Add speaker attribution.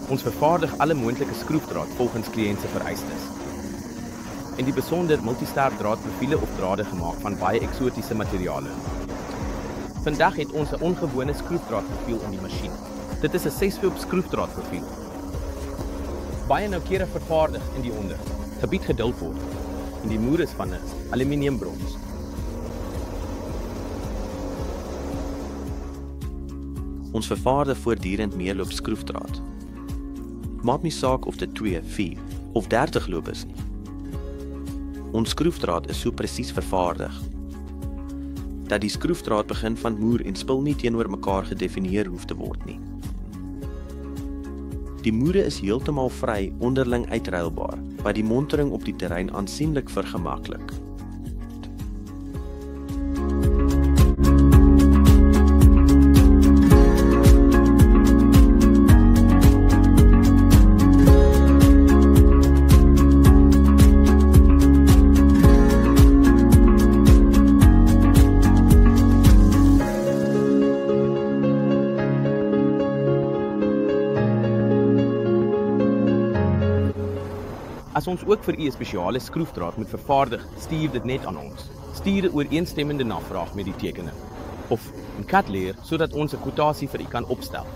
Speaker 1: Ons vervaardig alle moontlike skroefdraad volgens kliënt se vereistes. En die besonder multisterk draadprofiele of drade gemaak van baie eksotiese materiale. Vandag het ons 'n ongewone skroefdraadprofiel in die masjien. Dit is 'n 6-loop skroefdraadprofiel. Baie noukeurig vervaardig in die onder. Gebied geduld word. En die moer is van 'n aluminiumbrons.
Speaker 2: Ons vervaardig voortdurend meerloop skroefdraad. Maak nie saak of dit 2, 4 of 30 loop is nie. Ons skroefdraad is so presies vervaardig dat die skroefdraad begin van moer en spil nie teenoor mekaar gedefinieer hoef te word nie. Die moere is heeltemal vry onderling uitruilbaar, wat die montering op die terrein aansienlik vergemaklik.
Speaker 1: As ons ook vir u 'n spesiale skroefdraad moet vervaardig, stuur dit net aan ons. Stuur 'n ooreenstemmende navraag met die tekening of 'n CAD-leer sodat ons 'n kwotasie vir u kan opstel.